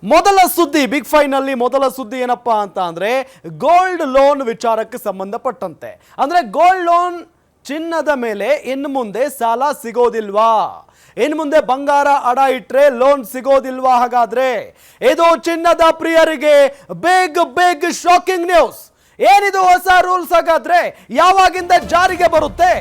ಮೊದಲ ಸುದ್ದಿ big five ನಲ್ಲಿ ಮೊದಲ ಸುದ್ದಿ ಏನಪ್ಪಾ ಅಂತ ಅಂದ್ರೆ ಗೋಲ್ಡ್ ಲೋನ್ ವಿಚಾರಕ್ಕೆ ಸಂಬಂಧಪಟ್ಟಂತೆ ಅಂದ್ರೆ ಗೋಲ್ಡ್ ಲೋನ್ ಚಿನ್ನದ ಮೇಲೆ ಇನ್ನು ಮುಂದೆ ಸಾಲ ಸಿಗೋದಿಲ್ವಾ, ಇನ್ನು ಮುಂದೆ ಬಂಗಾರ ಅಡ ಇಟ್ರೆ ಲೋನ್ ಸಿಗೋದಿಲ್ವಾ? ಹಾಗಾದ್ರೆ ಇದು ಚಿನ್ನದ ಪ್ರಿಯರಿಗೆ ಬಿಗ್ ಶಾಕಿಂಗ್ ನ್ಯೂಸ್. ಏನಿದು ಹೊಸ ರೂಲ್ಸ್? ಹಾಗಾದ್ರೆ ಯಾವಾಗಿಂದ ಜಾರಿಗೆ ಬರುತ್ತೆ?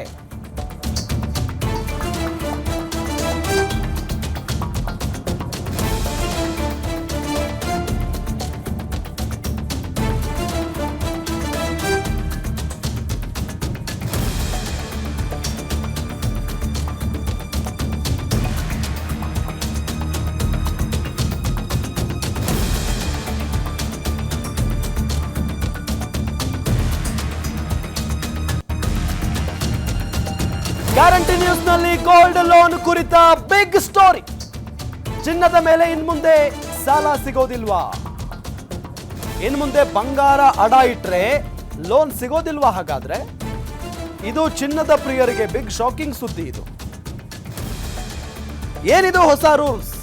ಗ್ಯಾರಂಟಿ ನ್ಯೂಸ್ ನಲ್ಲಿ ಗೋಲ್ಡ್ ಲೋನ್ ಕುರಿತ ಬಿಗ್ ಸ್ಟೋರಿ. ಚಿನ್ನದ ಮೇಲೆ ಇನ್ ಮುಂದೆ ಸಾಲ ಸಿಗೋದಿಲ್ವಾ? ಇನ್ ಮುಂದೆ ಬಂಗಾರ ಅಡ ಇಟ್ರೆ ಲೋನ್ ಸಿಗೋದಿಲ್ವಾ? ಹಾಗಾದ್ರೆ ಇದು ಚಿನ್ನದ ಪ್ರಿಯರಿಗೆ ಬಿಗ್ ಶಾಕಿಂಗ್ ಸುದ್ದಿ. ಇದು ಏನಿದು ಹೊಸ ರೂಲ್ಸ್?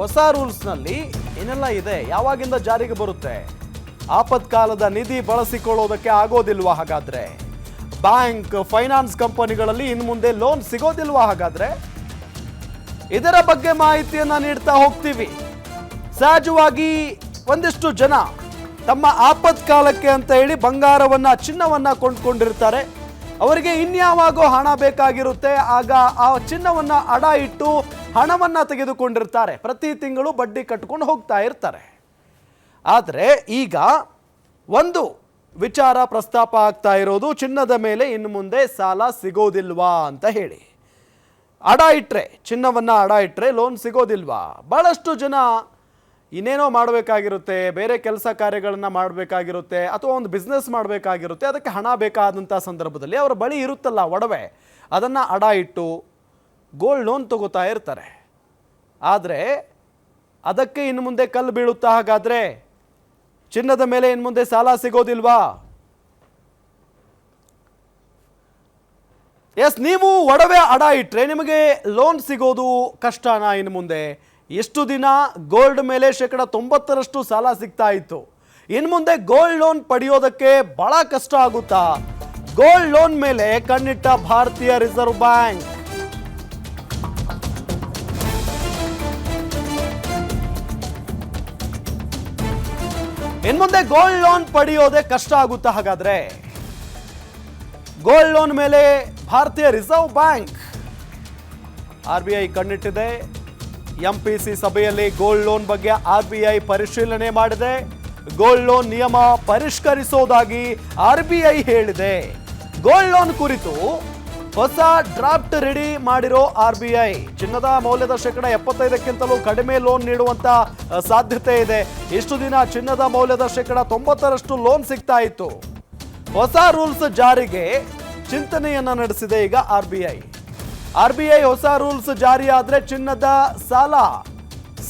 ಹೊಸ ರೂಲ್ಸ್ ನಲ್ಲಿ ಏನೆಲ್ಲ ಇದೆ? ಯಾವಾಗಿಂದ ಜಾರಿಗೆ ಬರುತ್ತೆ? ಆಪತ್ಕಾಲದ ನಿಧಿ ಬಳಸಿಕೊಳ್ಳೋದಕ್ಕೆ ಆಗೋದಿಲ್ವಾ? ಹಾಗಾದ್ರೆ ಬ್ಯಾಂಕ್ ಫೈನಾನ್ಸ್ ಕಂಪನಿಗಳಲ್ಲಿ ಇನ್ನು ಮುಂದೆ ಲೋನ್ ಸಿಗೋದಿಲ್ವಾ? ಹಾಗಾದ್ರೆ ಇದರ ಬಗ್ಗೆ ಮಾಹಿತಿಯನ್ನ ನೀಡ್ತಾ ಹೋಗ್ತೀವಿ. ಸಹಜವಾಗಿ ಒಂದಿಷ್ಟು ಜನ ತಮ್ಮ ಆಪತ್ಕಾಲಕ್ಕೆ ಅಂತ ಹೇಳಿ ಬಂಗಾರವನ್ನ ಚಿನ್ನವನ್ನ ಕೊಂಡ್ಕೊಂಡಿರ್ತಾರೆ. ಅವರಿಗೆ ಇನ್ಯಾವಾಗೋ ಹಣ ಬೇಕಾಗಿರುತ್ತೆ. ಆಗ ಆ ಚಿನ್ನವನ್ನ ಅಡ ಇಟ್ಟು ಹಣವನ್ನ ತೆಗೆದುಕೊಂಡಿರ್ತಾರೆ. ಪ್ರತಿ ತಿಂಗಳು ಬಡ್ಡಿ ಕಟ್ಕೊಂಡು ಹೋಗ್ತಾ ಇರ್ತಾರೆ. ಆದರೆ ಈಗ ಒಂದು ವಿಚಾರ ಪ್ರಸ್ತಾಪ ಆಗ್ತಾ ಇರೋದು, ಚಿನ್ನದ ಮೇಲೆ ಇನ್ನು ಮುಂದೆ ಸಾಲ ಸಿಗೋದಿಲ್ವಾ ಅಂತ ಹೇಳಿ. ಅಡ ಇಟ್ರೆ, ಚಿನ್ನವನ್ನ ಅಡ ಇಟ್ರೆ ಲೋನ್ ಸಿಗೋದಿಲ್ವಾ? ಬಹಳಷ್ಟು ಜನ ಇನ್ನೇನೋ ಮಾಡಬೇಕಾಗಿರುತ್ತೆ, ಬೇರೆ ಕೆಲಸ ಕಾರ್ಯಗಳನ್ನ ಮಾಡಬೇಕಾಗಿರುತ್ತೆ, ಅಥವಾ ಒಂದು ಬಿಸ್ನೆಸ್ ಮಾಡಬೇಕಾಗಿರುತ್ತೆ. ಅದಕ್ಕೆ ಹಣ ಬೇಕಾದಂಥ ಸಂದರ್ಭದಲ್ಲಿ ಅವರ ಬಳಿ ಇರುತ್ತಲ್ಲ ಒಡವೆ, ಅದನ್ನು ಅಡ ಇಟ್ಟು ಗೋಲ್ಡ್ ಲೋನ್ ತಗೋತಾ ಇರ್ತಾರೆ. ಆದರೆ ಅದಕ್ಕೆ ಇನ್ನು ಮುಂದೆ ಕಲ್ಲು ಬೀಳುತ್ತಾ? ಹಾಗಾದ್ರೆ ಚಿನ್ನದ ಮೇಲೆ ಇನ್ನು ಮುಂದೆ ಸಾಲ ಸಿಗೋದಿಲ್ವಾ? ಎಸ್, ನೀವು ಒಡವೆ ಅಡ ಇಟ್ರೆ ನಿಮಗೆ ಲೋನ್ ಸಿಗೋದು ಕಷ್ಟನಾ? ಇನ್ನು ಮುಂದೆ ಎಷ್ಟು ದಿನ ಗೋಲ್ಡ್ ಮೇಲೆ 90% ಸಾಲ ಸಿಗ್ತಾ ಇತ್ತು, ಇನ್ನು ಮುಂದೆ ಗೋಲ್ಡ್ ಲೋನ್ ಪಡೆಯೋದಕ್ಕೆ ಬಹಳ ಕಷ್ಟ ಆಗುತ್ತಾ? ಗೋಲ್ಡ್ ಲೋನ್ ಮೇಲೆ ಕಣ್ಣಿಟ್ಟ ಭಾರತೀಯ ರಿಸರ್ವ್ ಬ್ಯಾಂಕ್. ಇನ್ನು ಮುಂದೆ ಗೋಲ್ಡ್ ಲೋನ್ ಪಡೆಯೋದೇ ಕಷ್ಟ ಆಗುತ್ತಾ? ಹಾಗಾದ್ರೆ ಗೋಲ್ಡ್ ಲೋನ್ ಮೇಲೆ ಭಾರತೀಯ ರಿಸರ್ವ್ ಬ್ಯಾಂಕ್ RBI ಕಣ್ಣಿಟ್ಟಿದೆ. MPC ಸಭೆಯಲ್ಲಿ ಗೋಲ್ಡ್ ಲೋನ್ ಬಗ್ಗೆ RBI ಪರಿಶೀಲನೆ ಮಾಡಿದೆ. ಗೋಲ್ಡ್ ಲೋನ್ ನಿಯಮ ಪರಿಷ್ಕರಿಸೋದಾಗಿ RBI ಹೇಳಿದೆ. ಗೋಲ್ಡ್ ಲೋನ್ ಕುರಿತು ಹೊಸ ಡ್ರಾಫ್ಟ್ ರೆಡಿ ಮಾಡಿರೋ RBI ಚಿನ್ನದ ಮೌಲ್ಯದ 75%ಕ್ಕಿಂತಲೂ ಕಡಿಮೆ ಲೋನ್ ನೀಡುವಂತ ಸಾಧ್ಯತೆ ಇದೆ. ಇಷ್ಟು ದಿನ ಚಿನ್ನದ ಮೌಲ್ಯದ 90% ಲೋನ್ ಸಿಗ್ತಾ ಇತ್ತು. ಹೊಸ ರೂಲ್ಸ್ ಜಾರಿಗೆ ಚಿಂತನೆಯನ್ನ ನಡೆಸಿದೆ ಈಗ RBI ಹೊಸ ರೂಲ್ಸ್ ಜಾರಿ ಆದ್ರೆ ಚಿನ್ನದ ಸಾಲ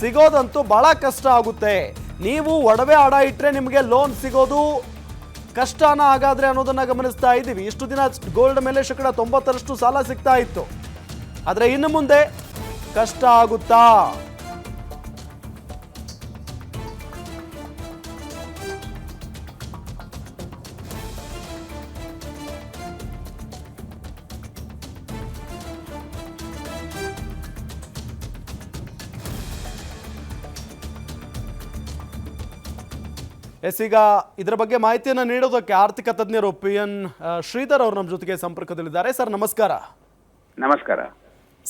ಸಿಗೋದಂತೂ ಬಹಳ ಕಷ್ಟ ಆಗುತ್ತೆ. ನೀವು ಒಡವೆ ಅಡ ಇಟ್ರೆ ನಿಮಗೆ ಲೋನ್ ಸಿಗೋದು ಕಷ್ಟನ ಹಾಗಾದ್ರೆ ಅನ್ನೋದನ್ನ ಗಮನಿಸ್ತಾ ಇದ್ದೀವಿ. ಇಷ್ಟು ದಿನ ಗೋಲ್ಡ್ ಮೇಲೆ 90% ಸಾಲ ಸಿಗ್ತಾ ಇತ್ತು, ಆದ್ರೆ ಇನ್ನು ಮುಂದೆ ಕಷ್ಟ ಆಗುತ್ತಾ? ಈಗ ಇದರ ಬಗ್ಗೆ ಮಾಹಿತಿಯನ್ನು ನೀಡೋದಕ್ಕೆ ಆರ್ಥಿಕ ತಜ್ಞರು PN ಶ್ರೀಧರ್ ಅವರು ನಮ್ಮ ಜೊತೆಗೆ ಸಂಪರ್ಕದಲ್ಲಿದ್ದಾರೆ. ಸರ್ ನಮಸ್ಕಾರ. ನಮಸ್ಕಾರ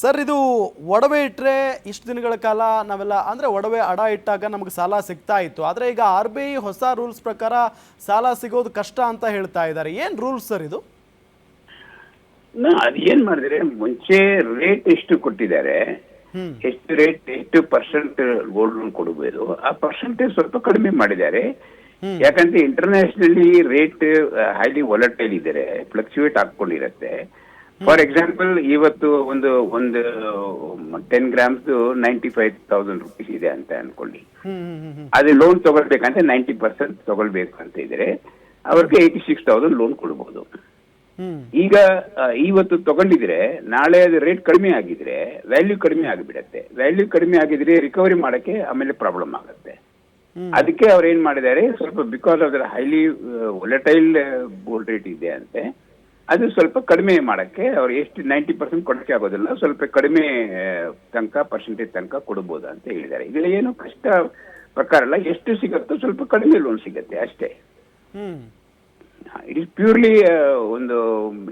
ಸರ್, ಇದು ಒಡವೆ ಇಟ್ಟರೆ ಇಷ್ಟು ದಿನಗಳ ಕಾಲ ನಾವೆಲ್ಲ ಅಂದರೆ ಒಡವೆ ಅಡ ಇಟ್ಟಾಗ ನಮಗೆ ಸಾಲ ಸಿಗ್ತಾ ಇತ್ತು, ಆದರೆ ಈಗ RBI ಹೊಸ ರೂಲ್ಸ್ ಪ್ರಕಾರ ಸಾಲ ಸಿಗೋದು ಕಷ್ಟ ಅಂತ ಹೇಳ್ತಾ ಇದ್ದಾರೆ. ಏನು ರೂಲ್ಸ್ ಸರ್ ಇದು? ಅದು ಏನ್ ಮಾಡಿದ್ರೆ, ಮುಂಚೆ ರೇಟ್ ಎಷ್ಟು ಕೊಟ್ಟಿದ್ದಾರೆ, ಎಷ್ಟು ರೇಟ್, ಎಷ್ಟು ಪರ್ಸೆಂಟ್ ಗೋಲ್ಡ್ ಲೋನ್ ಕೊಡಬಹುದು, ಆ ಪರ್ಸೆಂಟೇಜ್ ಸ್ವಲ್ಪ ಕಡಿಮೆ ಮಾಡಿದ್ದಾರೆ. ಯಾಕಂದ್ರೆ ಇಂಟರ್ನ್ಯಾಷನಲಿ ರೇಟ್ ಹೈಲಿ ವಾಲಟೈಲ್ ಇದ್ದಾರೆ, ಫ್ಲಕ್ಚುಯೇಟ್ ಆಗ್ಕೊಂಡಿರತ್ತೆ. ಫಾರ್ ಎಕ್ಸಾಂಪಲ್, ಇವತ್ತು ಒಂದು 10 ಗ್ರಾಮ್ಸ್ 95,000 rupees ಇದೆ ಅಂತ ಅನ್ಕೊಳ್ಳಿ. ಅದು ಲೋನ್ ತಗೊಳ್ಬೇಕಂತ 90% ತಗೊಳ್ಬೇಕು ಅಂತ ಇದ್ರೆ ಅವ್ರಿಗೆ 86,000 ಲೋನ್ ಕೊಡಬಹುದು. ಈಗ ಇವತ್ತು ತಗೊಂಡಿದ್ರೆ ನಾಳೆ ಅದು ರೇಟ್ ಕಡಿಮೆ ಆಗಿದ್ರೆ ವ್ಯಾಲ್ಯೂ ಕಡಿಮೆ ಆಗಿಬಿಡತ್ತೆ. ವ್ಯಾಲ್ಯೂ ಕಡಿಮೆ ಆಗಿದ್ರೆ ರಿಕವರಿ ಮಾಡಕ್ಕೆ ಆಮೇಲೆ ಪ್ರಾಬ್ಲಮ್ ಆಗುತ್ತೆ. ಅದಕ್ಕೆ ಅವ್ರು ಏನ್ ಮಾಡಿದ್ದಾರೆ, ಸ್ವಲ್ಪ because of there highly volatile gold rate ಇದೆ ಅಂತೆ, ಅದು ಸ್ವಲ್ಪ ಕಡಿಮೆ ಮಾಡಕ್ಕೆ ಅವ್ರು ಎಷ್ಟು 90% ಕೊಡಕ್ಕೆ ಆಗೋದಿಲ್ಲ, ಸ್ವಲ್ಪ ಕಡಿಮೆ ತನಕ ಪರ್ಸೆಂಟೇಜ್ ತನಕ ಕೊಡಬಹುದು ಅಂತ ಹೇಳಿದ್ದಾರೆ. ಇದರಲ್ಲಿ ಏನು ಕಷ್ಟ ಪ್ರಕಾರ ಅಲ್ಲ, ಎಷ್ಟು ಸಿಗುತ್ತೋ ಸ್ವಲ್ಪ ಕಡಿಮೆ ಲೋನ್ ಸಿಗತ್ತೆ ಅಷ್ಟೇ. ಇಟ್ ಇಸ್ ಪ್ಯೂರ್ಲಿ ಒಂದು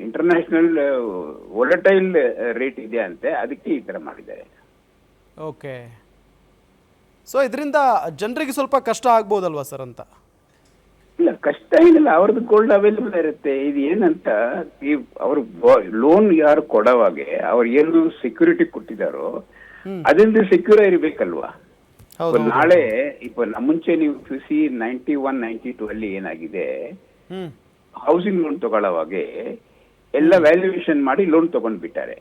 ಇಂಟರ್ನ್ಯಾಷನಲ್ ವೊಲಟೈಲ್ ರೇಟ್ ಇದೆ ಅಂತೆ, ಅದಕ್ಕೆ ಈ ತರ ಮಾಡಿದ್ದಾರೆ. ಓಕೆ, ಸೊ ಇದರಿಂದ ಜನರಿಗೆ ಸ್ವಲ್ಪ ಕಷ್ಟ ಆಗ್ಬೋದಲ್ವಾ ಸರ್ ಅಂತ? ಇಲ್ಲ, ಕಷ್ಟ ಏನಿಲ್ಲ, ಅವ್ರದ್ದು ಗೋಲ್ಡ್ ಅವೈಲೇಬಲ್ ಇರುತ್ತೆ. ಇದು ಏನಂತ, ಈ ಅವ್ರ ಲೋನ್ ಯಾರು ಕೊಡೋವಾಗೆ ಅವ್ರು ಏನು ಸೆಕ್ಯೂರಿಟಿ ಕೊಟ್ಟಿದಾರೋ ಅದರಿಂದ ಸೆಕ್ಯೂರ್ ಇರ್ಬೇಕಲ್ವಾ. ನಾಳೆ ಮುಂಚೆ ನೀವು ಸಿ 91, 92 ಅಲ್ಲಿ ಏನಾಗಿದೆ, ಹೌಸಿಂಗ್ ಲೋನ್ ತಗೊಳ್ಳೋವಾಗೆ ಎಲ್ಲ ವ್ಯಾಲ್ಯೂಯೇಷನ್ ಮಾಡಿ ಲೋನ್ ತಗೊಂಡ್ಬಿಟ್ಟಾರೆ,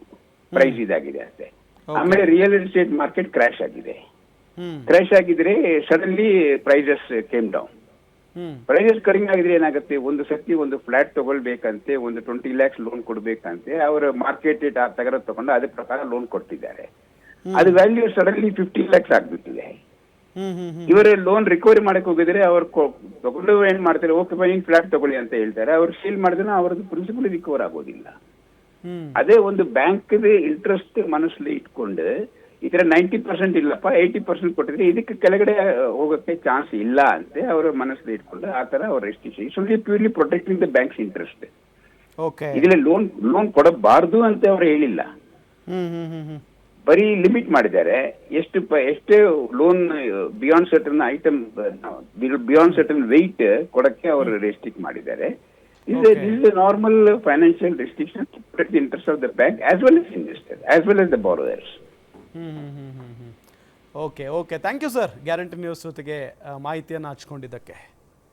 ಪ್ರೈಸ್ ಇದಾಗಿದೆ ಅಷ್ಟೇ. ಆಮೇಲೆ ರಿಯಲ್ ಎಸ್ಟೇಟ್ ಮಾರ್ಕೆಟ್ ಕ್ರ್ಯಾಶ್ ಆಗಿದೆ. ಕ್ರ್ಯಾಶ್ ಆಗಿದ್ರೆ suddenly prices came down. Prices ಕಡಿಮೆ ಆಗಿದ್ರೆ ಏನಾಗುತ್ತೆ, ಒಂದು ಸತಿ ಒಂದು ಫ್ಲಾಟ್ ತಗೊಳ್ಬೇಕಂತೆ, ಒಂದು 20 lakhs ಲೋನ್ ಕೊಡ್ಬೇಕಂತೆ, ಅವರ ಮಾರ್ಕೆಟ್ ರೇಟ್ ತಗೊಂಡು ಅದ್ರ ಪ್ರಕಾರ ಲೋನ್ ಕೊಡ್ತಿದ್ದಾರೆ. ಅದು ವ್ಯಾಲ್ಯೂ ಸಡನ್ಲಿ 15 lakhs ಆಗ್ಬಿಟ್ಟಿದೆ. ಇವರ ಲೋನ್ ರಿಕವರಿ ಮಾಡಕ್ ಹೋಗಿದ್ರೆ ಅವ್ರು ತಗೊಂಡು ಏನ್ ಮಾಡ್ತಾರೆ, ಓಕೆ ಬೈ ಫ್ಲಾಟ್ ತಗೊಳ್ಳಿ ಅಂತ ಹೇಳ್ತಾರೆ, ಅವ್ರು ಸೇಲ್ ಮಾಡಿದ್ರೆ ಅವ್ರದ್ದು ಪ್ರಿನ್ಸಿಪಲ್ ರಿಕವರ್ ಆಗೋದಿಲ್ಲ. ಅದೇ ಒಂದು ಬ್ಯಾಂಕ್ ಇಂಟ್ರೆಸ್ಟ್ ಮನಸ್ಸಲ್ಲಿ ಇಟ್ಕೊಂಡು ಈ ತರ 90% ಇಲ್ಲಪ್ಪ 80% ಕೊಟ್ಟಿದ್ರೆ ಇದಕ್ಕೆ ಕೆಳಗಡೆ ಹೋಗಕ್ಕೆ ಚಾನ್ಸ್ ಇಲ್ಲ ಅಂತ ಅವರ ಮನಸ್ಸಲ್ಲಿ ಇಟ್ಕೊಂಡು ಆ ತರ ಅವ್ರ restriction. It's only purely protecting the banks interest. ಇದರಲ್ಲಿ ಲೋನ್ ಕೊಡಬಾರ್ದು ಅಂತ ಅವ್ರು ಹೇಳಿಲ್ಲ, ಬರೀ ಲಿಮಿಟ್ ಮಾಡಿದ್ದಾರೆ. ಎಷ್ಟೇ loan beyond certain item, beyond certain weight ಕೊಡಕ್ಕೆ ಅವರು ರೆಸ್ಟ್ರಿಕ್ಟ್ ಮಾಡಿದ್ದಾರೆ. This is a normal financial restriction to protect the interest of the bank as well as investors, as well as the borrowers. Okay, thank you sir, guarantee news ಜೊತೆಗೆ ಮಾಹಿತಿಯನ್ನು ಹಂಚ್ಕೊಂಡಿದ್ದಕ್ಕೆ.